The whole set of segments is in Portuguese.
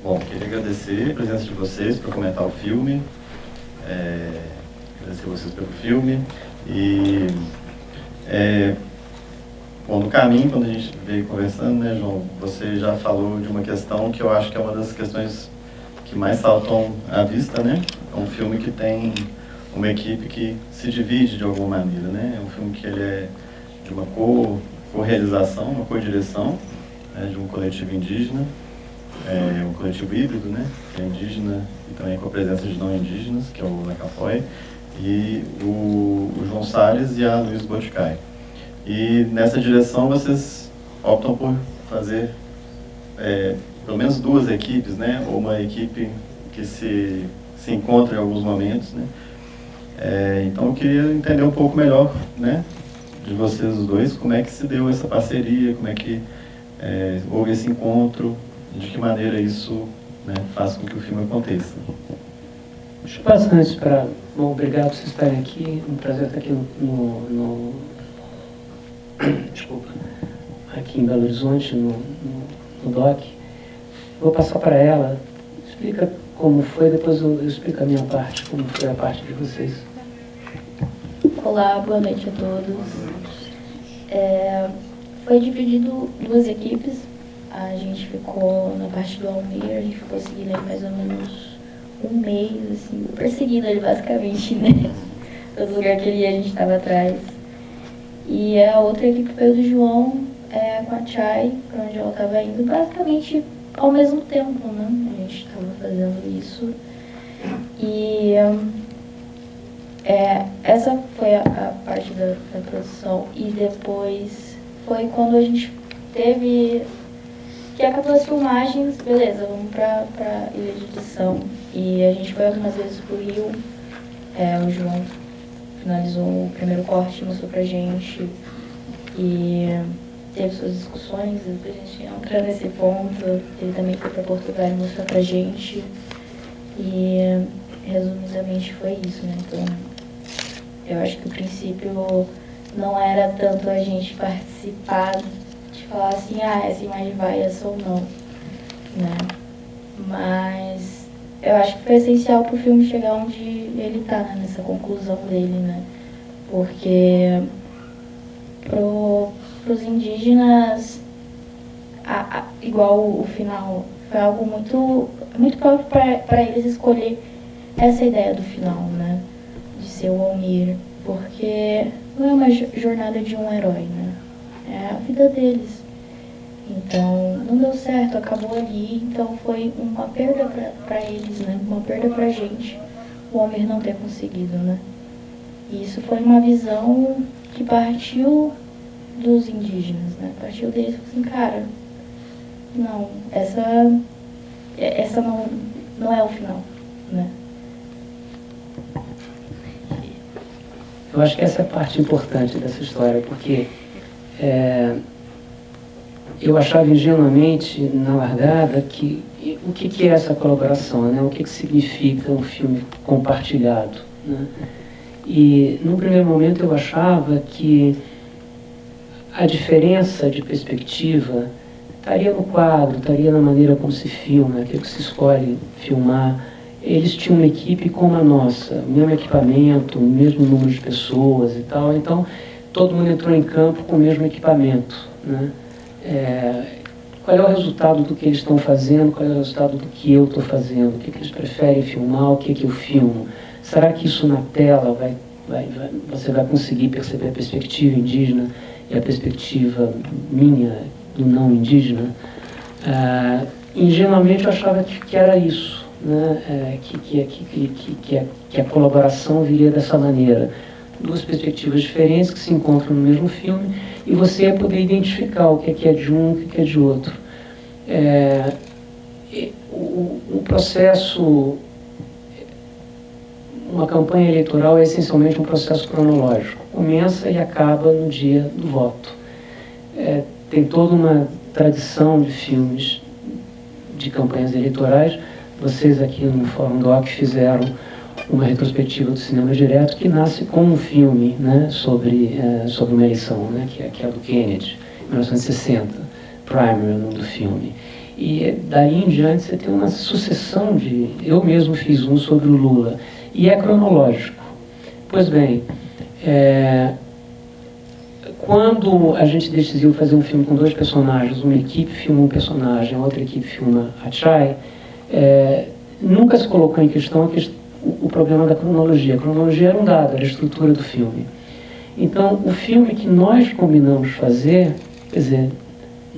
Bom, queria agradecer a presença de vocês para comentar o filme, agradecer vocês pelo filme e, bom, no caminho, quando a gente veio conversando, né, João, você já falou de uma questão que eu acho que é uma das questões que mais saltam à vista, né? É um filme que tem uma equipe que se divide de alguma maneira, né? É um filme que ele é de uma co-realização, uma co-direção, né, de um coletivo indígena, um coletivo híbrido, né, que é indígena e também com a presença de não indígenas, que é o Lacapói, e o João Salles e a Luiz Boticai. E nessa direção vocês optam por fazer pelo menos duas equipes, né, ou uma equipe que se encontra em alguns momentos, né. Então eu queria entender um pouco melhor, né, de vocês os dois, como é que se deu essa parceria, como é que houve esse encontro, de que maneira isso, né, faz com que o filme aconteça. Deixa eu passar antes para... Bom, obrigado por vocês estarem aqui, um prazer estar aqui desculpa, aqui em Belo Horizonte, no DOC. Vou passar para ela, explica como foi, depois eu explico a minha parte, como foi a parte de vocês. Olá, boa noite a todos. Foi dividido duas equipes. A gente ficou na parte do Almir, a gente ficou seguindo ele mais ou menos um mês, assim, perseguindo ele basicamente, né? Todo lugar que ele ia, a gente estava atrás. E a outra equipe foi do João, com a Chay, para onde ela estava indo, basicamente ao mesmo tempo, né? A gente estava fazendo isso. E essa foi a parte da produção. E depois foi quando a gente teve... que acabou as filmagens, beleza, vamos pra ilha de edição. E a gente foi algumas vezes pro Rio, o João finalizou o primeiro corte, mostrou pra gente, e teve suas discussões, depois a gente entra nesse ponto, ele também foi pra Portugal e mostrou pra gente, e resumidamente foi isso, né, então eu acho que o princípio não era tanto a gente participar, falar assim, essa imagem vai, essa ou não, né? Mas eu acho que foi essencial pro filme chegar onde ele tá, né? Nessa conclusão dele, né? Porque pros indígenas, igual o final, foi algo muito próprio para eles escolher essa ideia do final, né? De ser o Almir, porque não é uma jornada de um herói, né? É a vida deles. Então, não deu certo, acabou ali, então foi uma perda para eles, né? Uma perda pra gente, o Almir não ter conseguido, né? E isso foi uma visão que partiu dos indígenas, né? Partiu deles, assim, cara, não, essa não é o final, né? Eu acho que essa é a parte importante dessa história, porque eu achava ingenuamente, na largada, que o que é essa colaboração, né? O que significa um filme compartilhado, né? E, num primeiro momento, eu achava que a diferença de perspectiva estaria no quadro, estaria na maneira como se filma, aquilo que se escolhe filmar. Eles tinham uma equipe como a nossa, o mesmo equipamento, o mesmo número de pessoas e tal, então todo mundo entrou em campo com o mesmo equipamento, né? Qual é o resultado do que eles estão fazendo, qual é o resultado do que eu estou fazendo, o que eles preferem filmar, o que eu filmo. Será que isso na tela você vai conseguir perceber a perspectiva indígena e a perspectiva minha, do não indígena? Ingenuamente eu achava que era isso, né? Que a colaboração viria dessa maneira. Duas perspectivas diferentes que se encontram no mesmo filme e você ia poder identificar o que é de um e o que é de outro. O processo, uma campanha eleitoral é essencialmente um processo cronológico. Começa e acaba no dia do voto. Tem toda uma tradição de filmes de campanhas eleitorais. Vocês aqui no Fórum Doc fizeram uma retrospectiva do cinema direto que nasce como um filme, né, sobre uma eleição, né, que é a do Kennedy, 1960, Primary, o nome do filme. E daí em diante você tem uma sucessão de... Eu mesmo fiz um sobre o Lula, e é cronológico. Pois bem, quando a gente decidiu fazer um filme com 2 personagens, uma equipe filma um personagem, a outra equipe filma a Chay, nunca se colocou em questão o problema da cronologia. A cronologia era um dado, era a estrutura do filme. Então, o filme que nós combinamos fazer, quer dizer,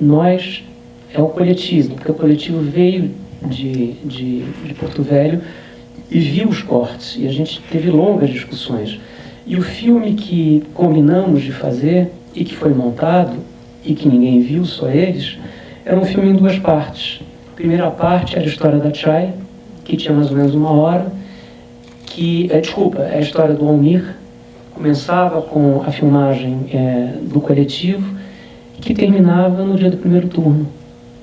nós é o coletivo, porque o coletivo veio de Porto Velho e viu os cortes, e a gente teve longas discussões. E o filme que combinamos de fazer, e que foi montado, e que ninguém viu, só eles, era um filme em 2 partes. A primeira parte era a história da Chay, que tinha mais ou menos 1 hora, é a história do Almir, começava com a filmagem do coletivo, que terminava no dia do primeiro turno,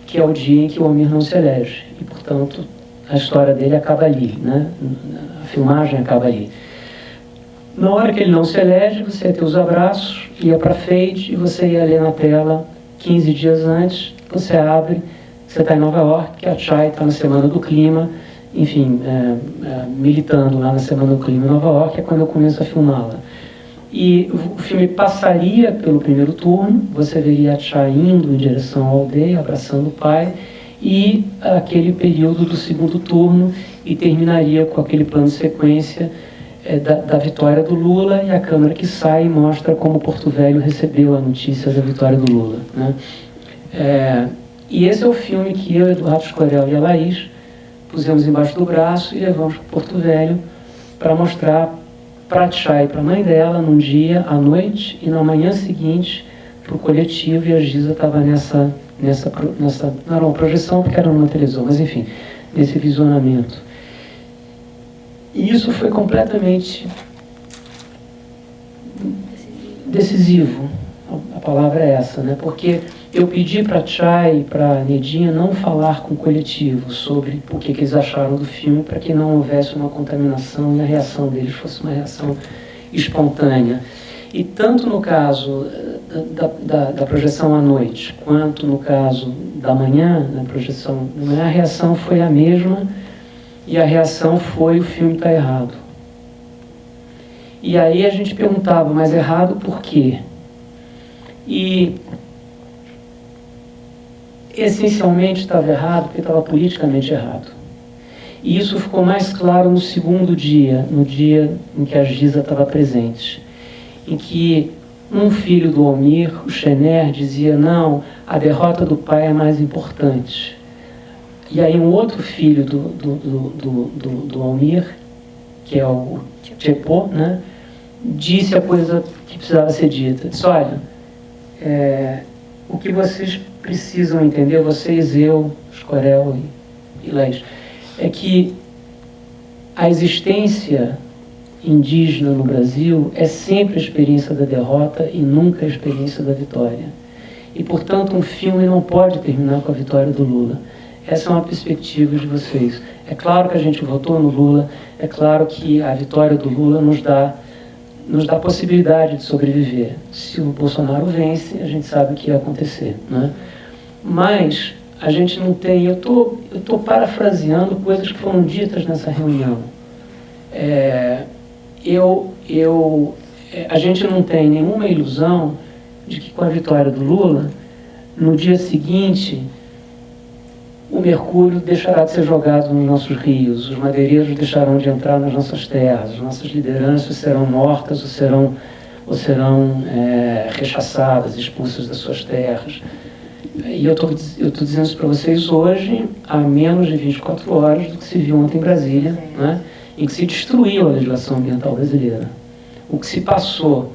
que é o dia em que o Almir não se elege. E, portanto, a história dele acaba ali, né? A filmagem acaba ali. Na hora que ele não se elege, você ia ter os abraços, ia para fade e você ia ler na tela 15 dias antes, você abre, você está em Nova York, a Chay está na Semana do Clima, enfim, militando lá na Semana do Clima em Nova York, é quando eu começo a filmá-la. E o filme passaria pelo primeiro turno, você veria a Chay indo em direção à aldeia, abraçando o pai, e aquele período do segundo turno, e terminaria com aquele plano de sequência da vitória do Lula, e a câmera que sai mostra como Porto Velho recebeu a notícia da vitória do Lula, né? E esse é o filme que eu, Eduardo Escorel e a Laís pusemos embaixo do braço e levamos para Porto Velho para mostrar para a Chay e para a mãe dela num dia, à noite, e na manhã seguinte para o coletivo, e a Giza estava nessa, não era uma projeção porque era numa televisão, mas enfim, nesse visionamento. E isso foi completamente decisivo, a palavra é essa, né? Porque eu pedi para a Chay e para a Nedinha não falar com o coletivo sobre o que eles acharam do filme, para que não houvesse uma contaminação e a reação deles fosse uma reação espontânea. E tanto no caso da projeção à noite, quanto no caso da manhã, na projeção da manhã, a reação foi a mesma, e a reação foi: o filme está errado. E aí a gente perguntava, mas errado por quê? E essencialmente estava errado porque estava politicamente errado. E isso ficou mais claro no segundo dia, no dia em que a Giza estava presente, em que um filho do Almir, o Schener, dizia: não, a derrota do pai é mais importante. E aí um outro filho do Almir, que é o Tchepô, né, disse a coisa que precisava ser dita. Disse: olha, o que vocês precisam entender, vocês, eu, Escorel e Laís, é que a existência indígena no Brasil é sempre a experiência da derrota e nunca a experiência da vitória. E, portanto, um filme não pode terminar com a vitória do Lula. Essa é uma perspectiva de vocês. É claro que a gente votou no Lula, é claro que a vitória do Lula nos dá a possibilidade de sobreviver. Se o Bolsonaro vence, a gente sabe o que ia acontecer, né? Mas a gente não tem... Eu tô parafraseando coisas que foram ditas nessa reunião. A gente não tem nenhuma ilusão de que com a vitória do Lula, no dia seguinte, o mercúrio deixará de ser jogado nos nossos rios, os madeireiros deixarão de entrar nas nossas terras, as nossas lideranças serão mortas ou serão rechaçadas, expulsas das suas terras. E eu estou dizendo isso para vocês hoje, há menos de 24 horas do que se viu ontem em Brasília, né, em que se destruiu a legislação ambiental brasileira. O que passou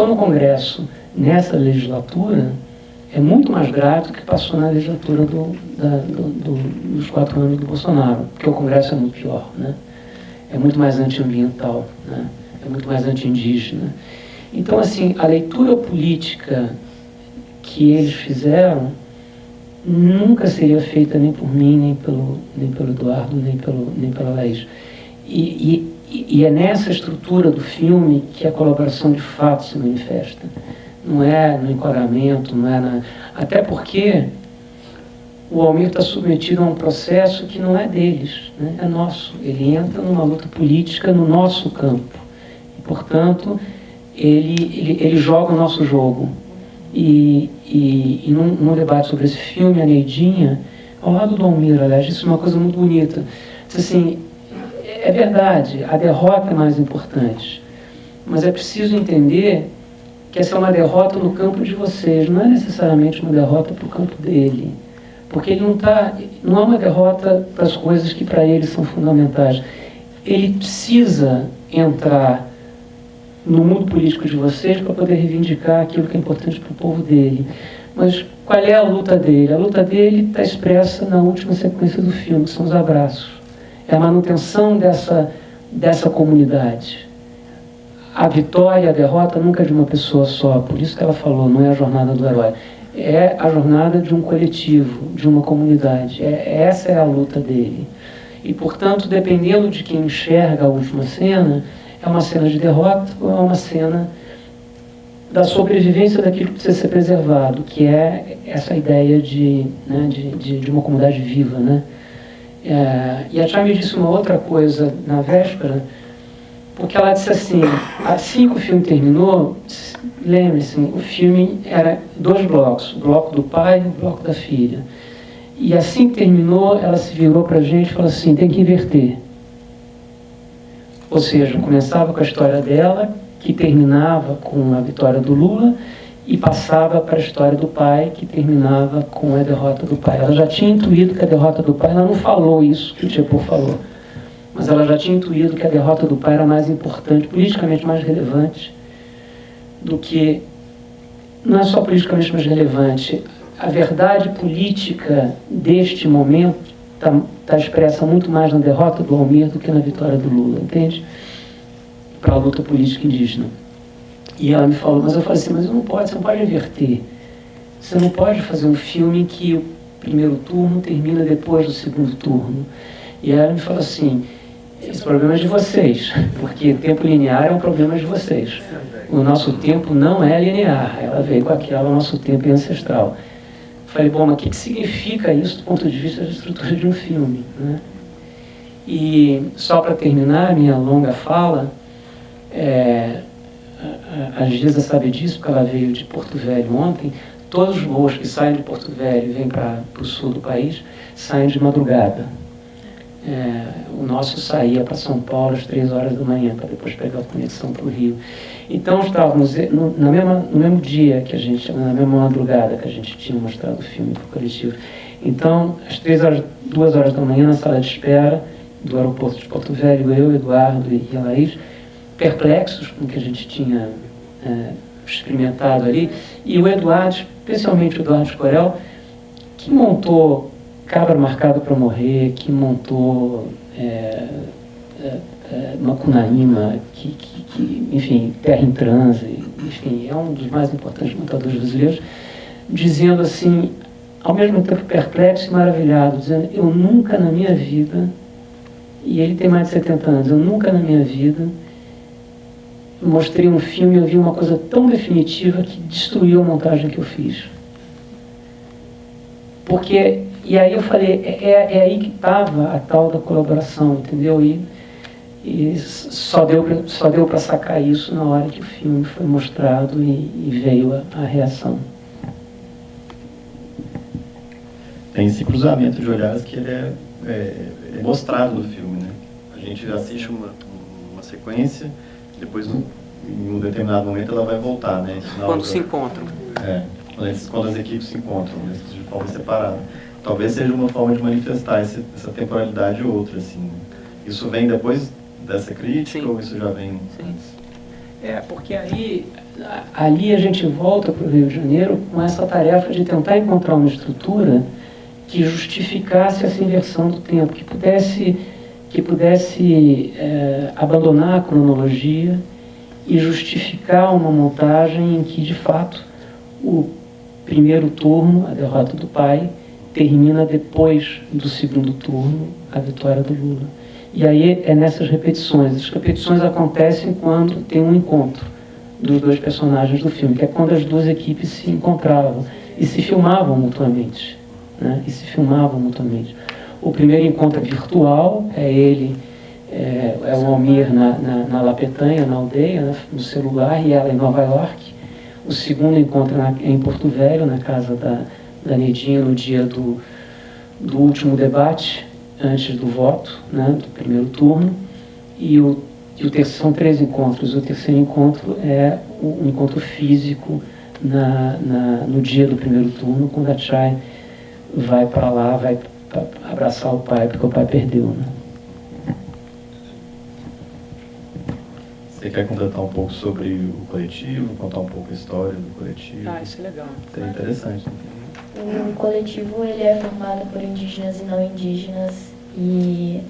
no Congresso nessa legislatura é muito mais grave do que passou na legislatura dos 4 anos do Bolsonaro, porque o Congresso é muito pior, né? É muito mais antiambiental, né? É muito mais anti-indígena. Então, assim, a leitura política que eles fizeram nunca seria feita nem por mim, nem pelo Eduardo, nem pela Laís. E é nessa estrutura do filme que a colaboração de fato se manifesta. Não é no enquadramento, não é na... Até porque o Almir está submetido a um processo que não é deles, né? É nosso. Ele entra numa luta política no nosso campo. E, portanto, ele joga o nosso jogo. E num debate sobre esse filme, a Neidinha, ao lado do Almir, aliás, isso é uma coisa muito bonita. Diz assim, é verdade, a derrota é mais importante, mas é preciso entender que essa é uma derrota no campo de vocês, não é necessariamente uma derrota para o campo dele. Porque ele não é uma derrota para as coisas que para ele são fundamentais. Ele precisa entrar no mundo político de vocês para poder reivindicar aquilo que é importante para o povo dele. Mas qual é a luta dele? A luta dele está expressa na última sequência do filme, que são os abraços. É a manutenção dessa comunidade. A vitória, a derrota nunca é de uma pessoa só, por isso que ela falou, não é a jornada do herói. É a jornada de um coletivo, de uma comunidade. Essa é a luta dele. E, portanto, dependendo de quem enxerga a última cena, é uma cena de derrota ou é uma cena da sobrevivência daquilo que precisa ser preservado, que é essa ideia de uma comunidade viva, né? E a Chay me disse uma outra coisa na véspera, porque ela disse assim que o filme terminou, lembre-se, o filme era 2 blocos, o bloco do pai e o bloco da filha. E assim que terminou, ela se virou para a gente e falou assim, tem que inverter. Ou seja, começava com a história dela, que terminava com a vitória do Lula, e passava para a história do pai, que terminava com a derrota do pai. Ela já tinha intuído que a derrota do pai, ela não falou isso que o Tchepô falou, mas ela já tinha intuído que a derrota do pai era mais importante, politicamente mais relevante, do que, não é só politicamente mais relevante, a verdade política deste momento está expressa muito mais na derrota do Almir do que na vitória do Lula, entende? Para a luta política indígena. E ela me falou, mas eu falei assim, mas você não pode inverter. Você não pode fazer um filme em que o primeiro turno termina depois do segundo turno. E ela me falou assim, esse problema é de vocês, porque o tempo linear é um problema de vocês. O nosso tempo não é linear. Ela veio com aquela, o nosso tempo é ancestral. Falei, bom, mas o que significa isso do ponto de vista da estrutura de um filme, né? E só para terminar a minha longa fala, a Giza sabe disso, porque ela veio de Porto Velho ontem. Todos os voos que saem de Porto Velho e vêm para o sul do país, saem de madrugada. O nosso saía para São Paulo às 3 horas da manhã, para depois pegar a conexão para o Rio. Então estávamos no mesmo dia que a gente, na mesma madrugada que a gente tinha mostrado o filme para o coletivo. Então, às 2 horas da manhã, na sala de espera do aeroporto de Porto Velho, eu, Eduardo e a Laís, perplexos com o que a gente tinha experimentado ali, e o Eduardo, especialmente o Eduardo Escorel, que montou Cabra Marcado para Morrer, que montou Macunaíma, enfim, Terra em Transe, enfim, é um dos mais importantes montadores brasileiros, dizendo assim, ao mesmo tempo perplexo e maravilhado, dizendo, eu nunca na minha vida, e ele tem mais de 70 anos, eu nunca na minha vida mostrei um filme e eu vi uma coisa tão definitiva que destruiu a montagem que eu fiz. Porque, e aí eu falei, é aí que estava a tal da colaboração, entendeu? E só deu para sacar isso na hora que o filme foi mostrado e veio a reação. Tem esse cruzamento de olhares que ele é mostrado no filme, né? A gente assiste uma sequência, depois em um determinado momento ela vai voltar, né? Quando se encontram. Quando as equipes se encontram, né? De forma separada. Talvez seja uma forma de manifestar essa temporalidade ou outra, assim. Né? Isso vem depois dessa crítica. Sim. Ou isso já vem antes? Porque ali a gente volta para o Rio de Janeiro com essa tarefa de tentar encontrar uma estrutura que justificasse essa inversão do tempo, que pudesse abandonar a cronologia e justificar uma montagem em que, de fato, o primeiro turno, a derrota do pai, termina depois do segundo turno, a vitória do Lula. E aí é nessas repetições. As repetições acontecem quando tem um encontro dos 2 personagens do filme, que é quando as 2 equipes se encontravam e se filmavam mutuamente. né? E se filmavam mutuamente. O primeiro encontro é virtual, é ele, é o Almir na Lapetanha, na aldeia, né, no celular, e ela em Nova York. O segundo encontro é em Porto Velho, na casa da Nedinha, no dia do último debate, antes do voto, né, do primeiro turno. E são 3 encontros. O terceiro encontro é um encontro físico no dia do primeiro turno, quando a Chay vai para lá, vai abraçar o pai, porque o pai perdeu, né? Você quer completar um pouco sobre o coletivo, contar um pouco a história do coletivo? Isso é legal. Isso é interessante. O coletivo ele é formado por indígenas e não indígenas, e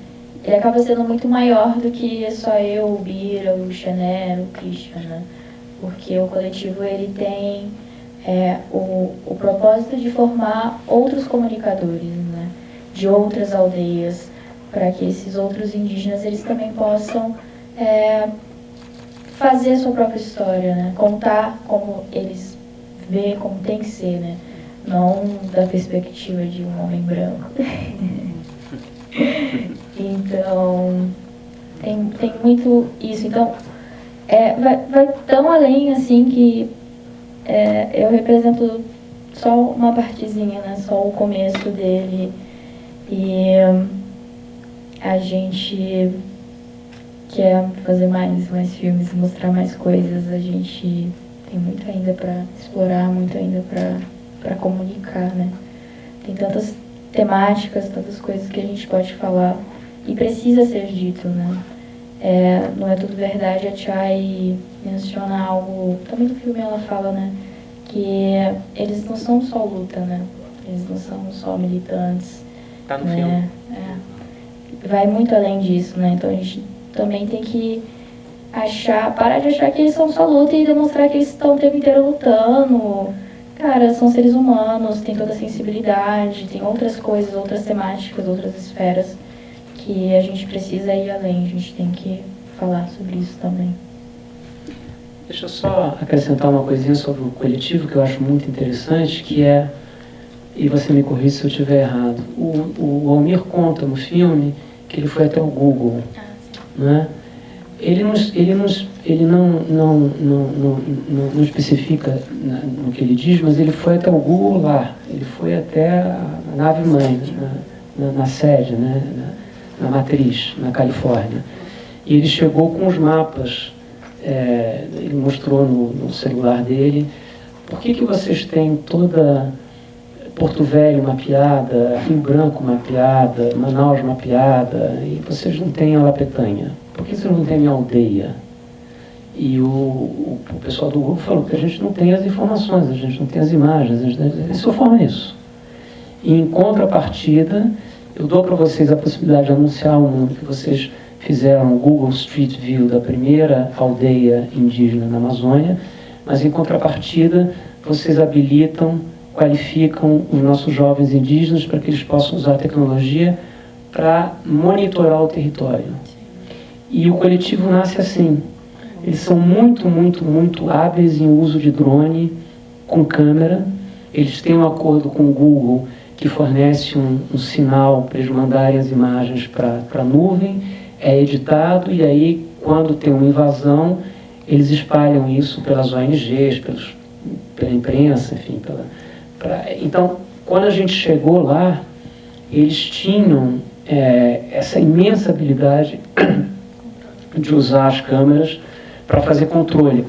ele acaba sendo muito maior do que só eu, o Bira, o Xané, o Christian, né? Porque o coletivo ele tem o propósito de formar outros comunicadores, né? De outras aldeias, para que esses outros indígenas eles também possam fazer a sua própria história, né? Contar como eles veem, como tem que ser, né? Não da perspectiva de um homem branco. Então, tem muito isso. Então, vai tão além assim que eu represento só uma partezinha, né? Só o começo dele. E a gente quer fazer mais filmes, mostrar mais coisas. A gente tem muito ainda para explorar, muito ainda para comunicar, né? Tem tantas temáticas, tantas coisas que a gente pode falar e precisa ser dito, né? Não é tudo verdade. A Chay menciona algo, também no filme ela fala, né? Que eles não são só luta, né? Eles não são só militantes. Tá no filme. Vai muito além disso, né? Então a gente também tem que parar de achar que eles são só luta e demonstrar que eles estão o tempo inteiro lutando. Cara, são seres humanos, tem toda a sensibilidade, tem outras coisas, outras temáticas, outras esferas que a gente precisa ir além, a gente tem que falar sobre isso também. Deixa eu só acrescentar uma coisinha sobre o coletivo que eu acho muito interessante, que e você me corrija se eu estiver errado, o Almir conta no filme que ele foi até o Google, né? Ele não especifica no que ele diz, mas ele foi até o Google lá, ele foi até a nave-mãe, na sede, né? Na matriz, na Califórnia. E ele chegou com os mapas, ele mostrou no celular dele, por que vocês têm toda Porto Velho mapeada, Rio Branco mapeada, Manaus mapeada, e vocês não têm a Lapetanha? Por que vocês não têm a minha aldeia? E o pessoal do Google falou que a gente não tem as informações, a gente não tem as imagens, eles só falam isso. E em contrapartida, eu dou para vocês a possibilidade de anunciar ao mundo que vocês fizeram o Google Street View da primeira aldeia indígena na Amazônia, mas em contrapartida, vocês habilitam, qualificam os nossos jovens indígenas para que eles possam usar a tecnologia para monitorar o território. E o coletivo nasce assim. Eles são muito, muito, muito hábeis em uso de drone com câmera. Eles têm um acordo com o Google que fornece um sinal para eles mandarem as imagens para a nuvem, é editado e aí, quando tem uma invasão, eles espalham isso pelas ONGs, pela imprensa, enfim. Então, quando a gente chegou lá, eles tinham essa imensa habilidade de usar as câmeras para fazer controle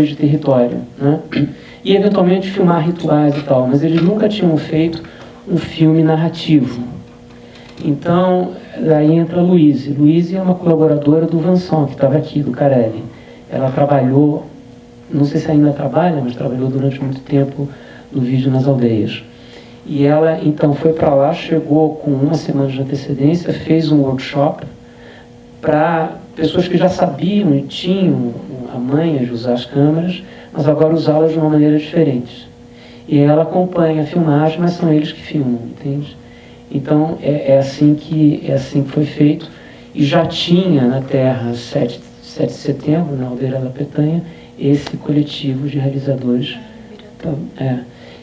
de território, né? E eventualmente filmar rituais e tal, mas eles nunca tinham feito um filme narrativo. Então, daí entra a Luíse. Luíse é uma colaboradora do Vanson, que estava aqui, do Carelli. Ela trabalhou, não sei se ainda trabalha, mas trabalhou durante muito tempo no Vídeo nas Aldeias. E ela, então, foi para lá, chegou com 1 semana de antecedência, fez um workshop para pessoas que já sabiam e tinham a manha de usar as câmeras, mas agora usá-las de uma maneira diferente. E ela acompanha a filmagem, mas são eles que filmam, entende? Então, é assim que foi feito. E já tinha na Terra, 7 de setembro, na Aldeia da Petanha, esse coletivo de realizadores. Então,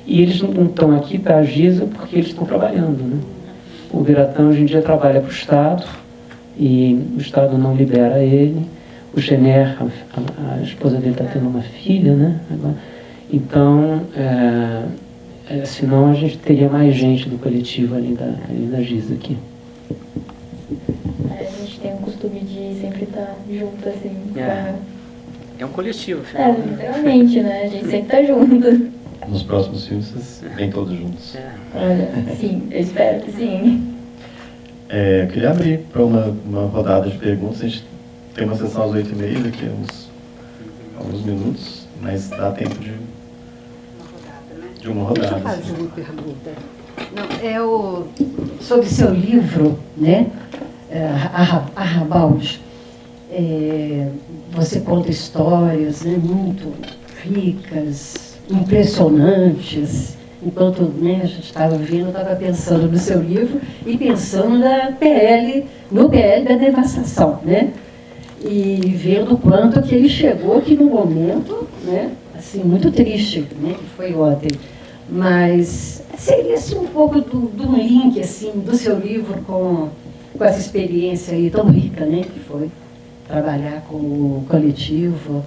E eles não estão aqui para a Giza porque eles estão trabalhando, né? O Biratã hoje em dia trabalha para o Estado, e o Estado não libera ele. O Gener, a esposa dele está tendo uma filha, né? Agora, então, senão a gente teria mais gente do coletivo além da Giza aqui. A gente tem um costume de sempre estar junto, assim. É um coletivo, afinal. Literalmente, né? A gente sempre está junto. Nos próximos filmes, vocês vêm todos juntos. Olha, sim, eu espero que sim. Eu queria abrir para uma rodada de perguntas. A gente tem uma sessão às 8h30, daqui a alguns minutos, mas dá tempo de uma rodada. Deixa eu fazer uma pergunta. Não, sobre seu livro, né? Arrabalde. Você conta histórias, né, muito ricas, impressionantes. Enquanto, né, a gente estava vendo, eu estava pensando no seu livro e pensando no PL da devastação, né? E vendo o quanto que ele chegou aqui no momento, né, assim, muito triste, né, que foi ontem. Mas seria assim, um pouco do link assim, do seu livro com essa experiência aí tão rica, né, que foi trabalhar com o coletivo.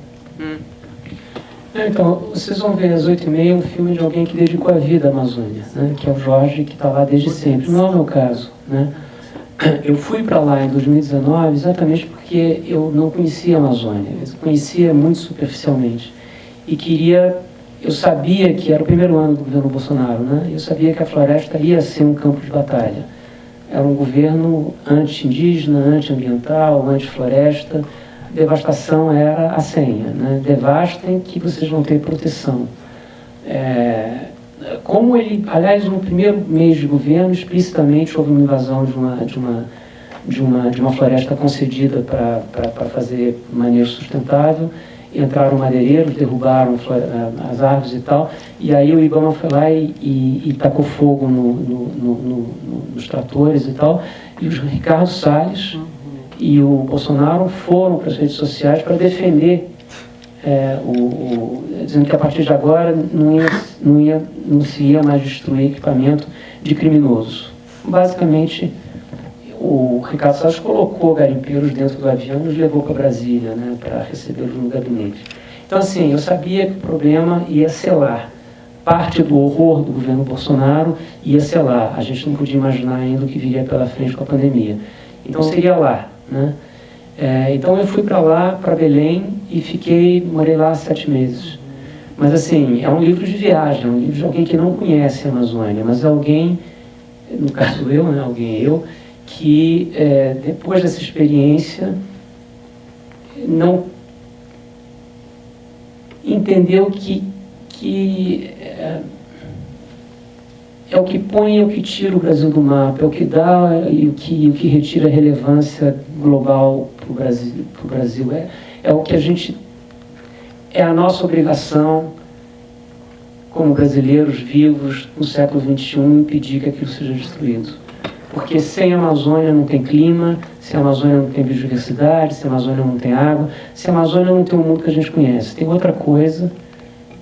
Então, vocês vão ver às 8h30 um filme de alguém que dedicou a vida à Amazônia, né? Que é o Jorge, que está lá desde sempre. Não é o meu caso, né? Eu fui para lá em 2019 exatamente porque eu não conhecia a Amazônia, eu conhecia muito superficialmente. E eu sabia que era o primeiro ano do governo Bolsonaro, né? Eu sabia que a floresta ia ser um campo de batalha. Era um governo anti-indígena, anti-ambiental, anti-floresta. Devastação era a senha, né? Devastem que vocês vão ter proteção. Como ele, aliás, no primeiro mês de governo, explicitamente houve uma invasão de uma floresta concedida para fazer manejo sustentável. Entraram madeireiros, derrubaram as árvores e tal, e aí o IBAMA foi lá e tacou fogo nos tratores e tal, e os Ricardo Salles e o Bolsonaro foram para as redes sociais para defender, dizendo que a partir de agora não se ia mais destruir equipamento de criminoso. Basicamente, o Ricardo Salles colocou garimpeiros dentro do avião e os levou para Brasília, né, para recebê-los no gabinete. Então, assim, eu sabia que o problema ia ser lá. Parte do horror do governo Bolsonaro ia ser lá. A gente não podia imaginar ainda o que viria pela frente com a pandemia. Então, seria lá, né? Então, eu fui para lá, para Belém, e morei lá 7 meses. Mas, assim, é um livro de viagem, é um livro de alguém que não conhece a Amazônia, mas é alguém, no caso eu, né, que depois dessa experiência não entendeu que é o que põe e o que tira o Brasil do mapa, é o que dá e o que retira a relevância global para o Brasil. É o que é a nossa obrigação como brasileiros vivos no século XXI impedir que aquilo seja destruído. Porque sem a Amazônia não tem clima, sem a Amazônia não tem biodiversidade, sem a Amazônia não tem água, sem a Amazônia não tem o mundo que a gente conhece. Tem outra coisa,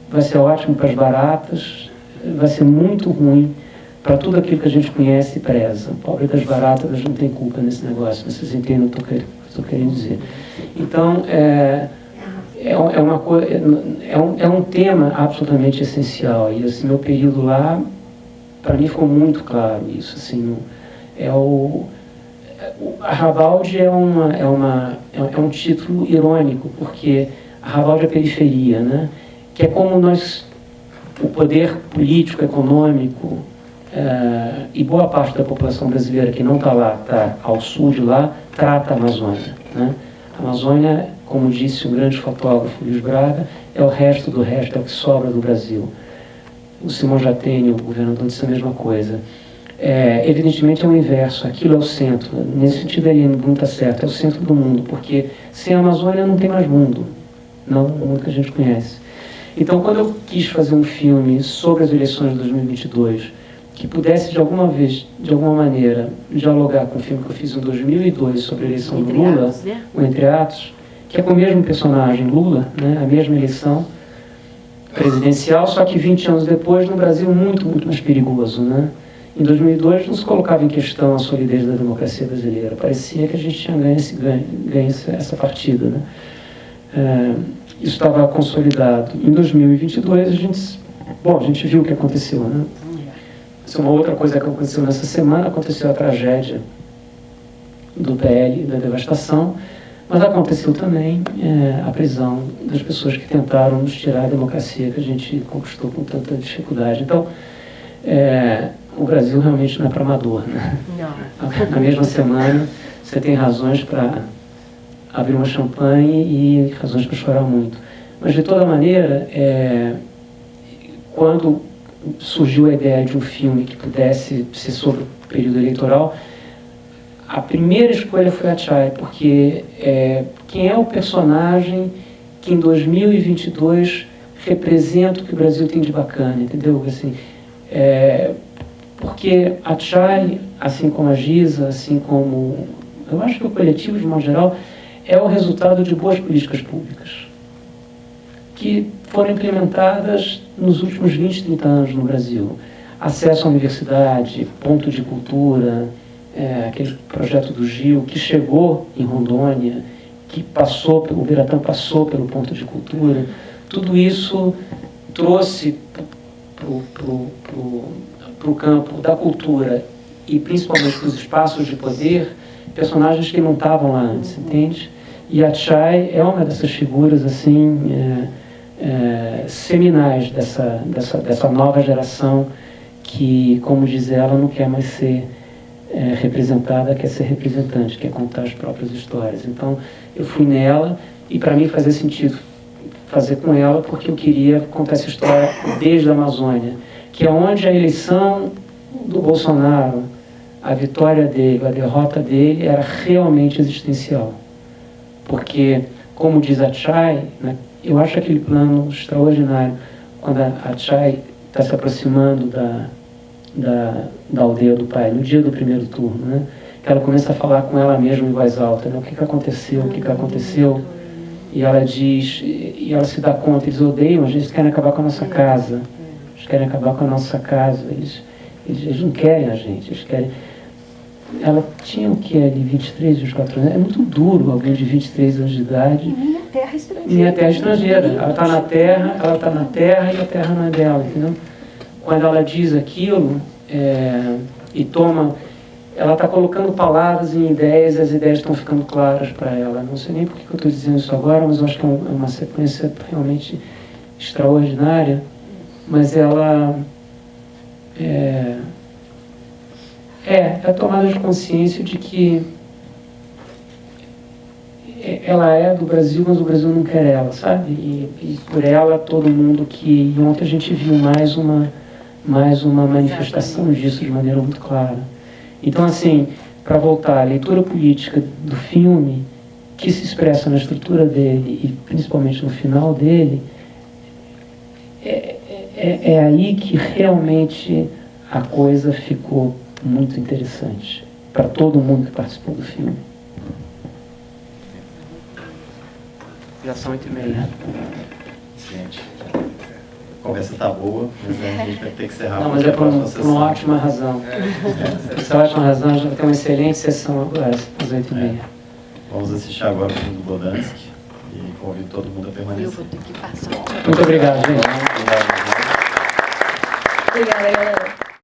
vai ser ótimo para as baratas, vai ser muito ruim para tudo aquilo que a gente conhece e preza. O pobre das baratas não tem culpa nesse negócio, vocês entendem o que eu estou querendo dizer. Então, é um tema absolutamente essencial, e assim, meu período lá, para mim ficou muito claro isso, assim, Arrabalde é um título irônico, porque Arrabalde é a periferia, né? Que é como o poder político, econômico, e boa parte da população brasileira que não está lá, está ao sul de lá, trata a Amazônia, né? A Amazônia, como disse um grande fotógrafo, Luiz Braga, é o resto do resto, é o que sobra do Brasil. O Simão Jatene, o governador, disse a mesma coisa. Evidentemente é o inverso, aquilo é o centro. Nesse sentido ele não está certo, é o centro do mundo, porque sem a Amazônia não tem mais mundo, não o mundo que a gente conhece. Então, quando eu quis fazer um filme sobre as eleições de 2022, que pudesse de alguma maneira dialogar com o filme que eu fiz em 2002 sobre a eleição do Lula, o Entre Atos, que é com o mesmo personagem, Lula, né, a mesma eleição, presidencial, só que 20 anos depois, no Brasil, muito, muito mais perigoso, né? Em 2002, não se colocava em questão a solidez da democracia brasileira. Parecia que a gente tinha ganho essa partida, né? Isso estava consolidado. Em 2022, a gente viu o que aconteceu, né? Isso é uma outra coisa que aconteceu nessa semana. Aconteceu a tragédia do PL, da devastação, mas aconteceu também a prisão das pessoas que tentaram nos tirar a democracia que a gente conquistou com tanta dificuldade. Então, o Brasil realmente não é para amador, né? Não. Na mesma semana, você tem razões para abrir uma champanhe e razões para chorar muito. Mas, de toda maneira, quando surgiu a ideia de um filme que pudesse ser sobre o período eleitoral, a primeira escolha foi a Chay, porque quem é o personagem que em 2022 representa o que o Brasil tem de bacana, entendeu? Assim, porque a Chay, assim como a Giza, assim como... Eu acho que o coletivo, de modo geral, é o resultado de boas políticas públicas que foram implementadas nos últimos 20, 30 anos no Brasil. Acesso à universidade, ponto de cultura, aquele projeto do Gil, que chegou em Rondônia, que o Biratã passou pelo ponto de cultura. Tudo isso trouxe para o campo da cultura e principalmente para os espaços de poder personagens que não estavam lá antes, entende? E a Chay é uma dessas figuras assim seminais dessa nova geração que, como diz ela, não quer mais ser representada, quer ser representante, quer contar as próprias histórias. Então, eu fui nela e para mim fazia sentido fazer com ela porque eu queria contar essa história desde a Amazônia, que é onde a eleição do Bolsonaro, a vitória dele, a derrota dele era realmente existencial. Porque, como diz a Chay, né, eu acho aquele plano extraordinário, quando a Chay está se aproximando da aldeia do pai, no dia do primeiro turno, né, que ela começa a falar com ela mesma em voz alta, né, o que aconteceu, e ela diz, e ela se dá conta, eles odeiam, eles querem acabar com a nossa casa, eles não querem a gente, eles querem... Ela tinha o que ali, 23, 24 anos, é muito duro alguém de 23 anos de idade. Em minha terra estrangeira. Minha terra estrangeira. Ela está na terra e a terra não é dela, entendeu? Quando ela diz aquilo e toma, ela está colocando palavras em ideias e as ideias estão ficando claras para ela. Não sei nem por que eu estou dizendo isso agora, mas eu acho que é uma sequência realmente extraordinária. Mas ela a tomada de consciência de que ela é do Brasil, mas o Brasil não quer ela, sabe? E por ela, todo mundo que... E ontem a gente viu mais uma manifestação disso de maneira muito clara. Então, assim, para voltar, a leitura política do filme, que se expressa na estrutura dele e principalmente no final dele, é aí que realmente a coisa ficou muito interessante para todo mundo que participou do filme. Já são 8h30. Gente, a conversa está boa, mas a gente vai ter que encerrar. Não, mas é por uma ótima razão. Essa ótima razão, já tem uma excelente sessão agora, às 8h30. Vamos assistir agora o filme do Bodansky e convido todo mundo a permanecer. Eu vou ter que passar. Muito obrigado, gente. Obrigado. Obrigada, galera.